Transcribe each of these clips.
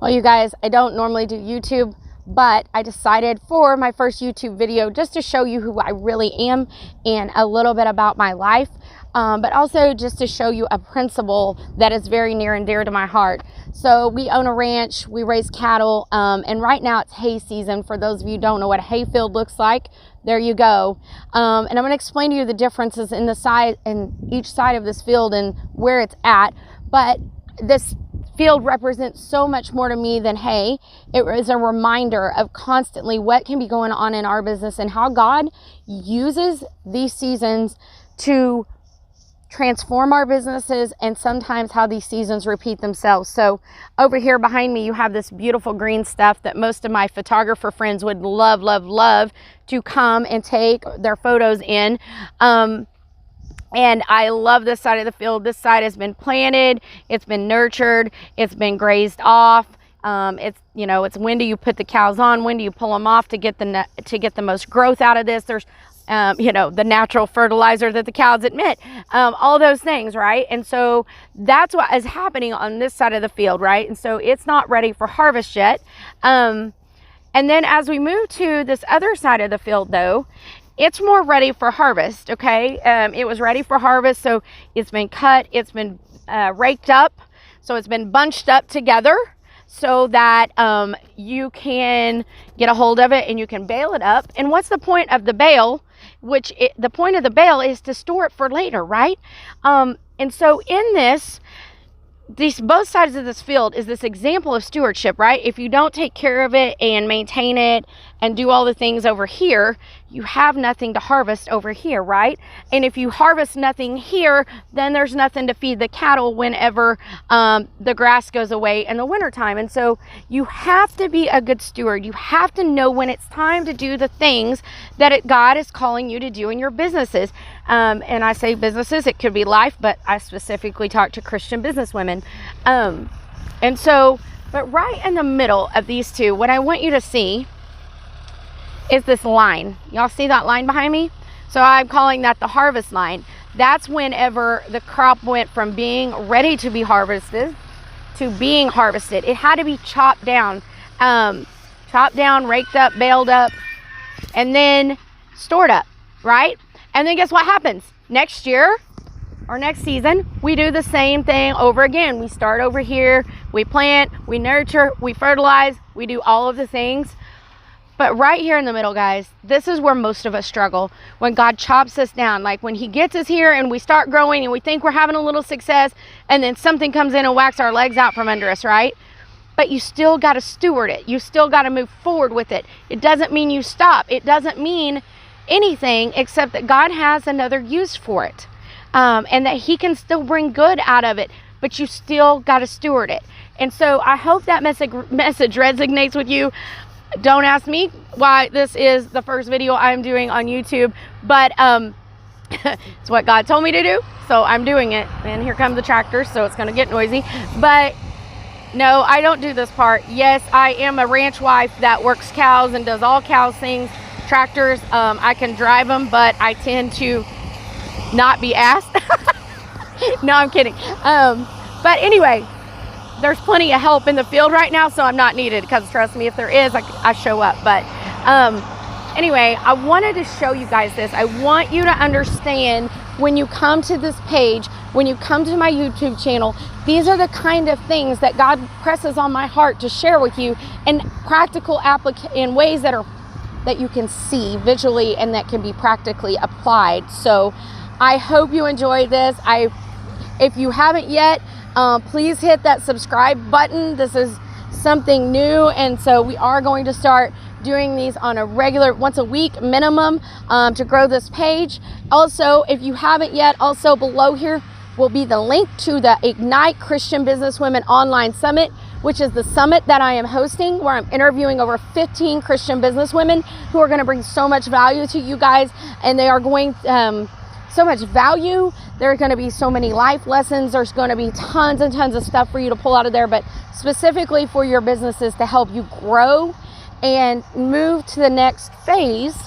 Well, you guys, I don't normally do YouTube, but I decided for my first YouTube video just to show you who I really am and a little bit about my life, but also just to show you a principle that is very near and dear to my heart. So we own a ranch, we raise cattle, and right now it's hay season. For those of you who don't know what a hay field looks like, there you go. And I'm going to explain to you the differences in the side and each side of this field and where it's at. But this field represents so much more to me than hay. It is a reminder of constantly what can be going on in our business and how God uses these seasons to transform our businesses, and sometimes how these seasons repeat themselves. So over here behind me, you have this beautiful green stuff that most of my photographer friends would love, love, love to come and take their photos in. And I love this side of the field. This side has been planted, it's been nurtured, it's been grazed off. It's when do you put the cows on, when do you pull them off to get the most growth out of this. There's the natural fertilizer that the cows emit, all those things, right? And so that's what is happening on this side of the field, right? And so it's not ready for harvest yet. And then as we move to this other side of the field, though, it's more ready for harvest, okay? It was ready for harvest, so it's been cut, it's been raked up, so it's been bunched up together so that you can get a hold of it and you can bale it up. And what's the point of the bale? The point of the bale is to store it for later, right? And so in both sides of this field is this example of stewardship, right? If you don't take care of it and maintain it and do all the things over here, you have nothing to harvest over here, right? And if you harvest nothing here, then there's nothing to feed the cattle whenever the grass goes away in the wintertime. And so you have to be a good steward. You have to know when it's time to do the things that God is calling you to do in your businesses. And I say businesses, it could be life, but I specifically talk to Christian businesswomen. But right in the middle of these two, what I want you to see is this line. Y'all see that line behind me? So I'm calling that the harvest line. That's whenever the crop went from being ready to be harvested to being harvested. It had to be chopped down, raked up, baled up, and then stored up, right? And then guess what happens? Next year or next season, we do the same thing over again. We start over here, we plant, we nurture, we fertilize, we do all of the things. But right here in the middle, guys, this is where most of us struggle. When God chops us down, like when he gets us here and we start growing and we think we're having a little success, and then something comes in and whacks our legs out from under us, right? But you still got to steward it. You still got to move forward with it. It doesn't mean you stop. It doesn't mean anything except that God has another use for it, and that he can still bring good out of it, but you still got to steward it. And so I hope that message resonates with you. Don't ask me why this is the first video I'm doing on YouTube, but it's what God told me to do, so I'm doing it. And here come the tractors, so it's going to get noisy. But no, I don't do this part. Yes, I am a ranch wife that works cows and does all cows things. Tractors, I can drive them, but I tend to not be asked. No, I'm kidding. But anyway, there's plenty of help in the field right now, so I'm not needed, because trust me, if there is, I show up. But anyway, I wanted to show you guys this. I want you to understand, when you come to this page, when you come to my YouTube channel, these are the kind of things that God presses on my heart to share with you in practical in ways that you can see visually and that can be practically applied. So I hope you enjoyed this. If you haven't yet, please hit that subscribe button. This is something new, and so we are going to start doing these on a regular, once a week minimum, to grow this page. Also, if you haven't yet, also below here will be the link to the Ignite Christian Businesswomen Online Summit, which is the summit that I am hosting, where I'm interviewing over 15 Christian businesswomen who are going to bring so much value to you guys, and they are going so much value. There are going to be so many life lessons. There's going to be tons and tons of stuff for you to pull out of there, but specifically for your businesses to help you grow and move to the next phase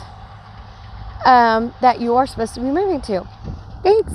that you are supposed to be moving to. Thanks.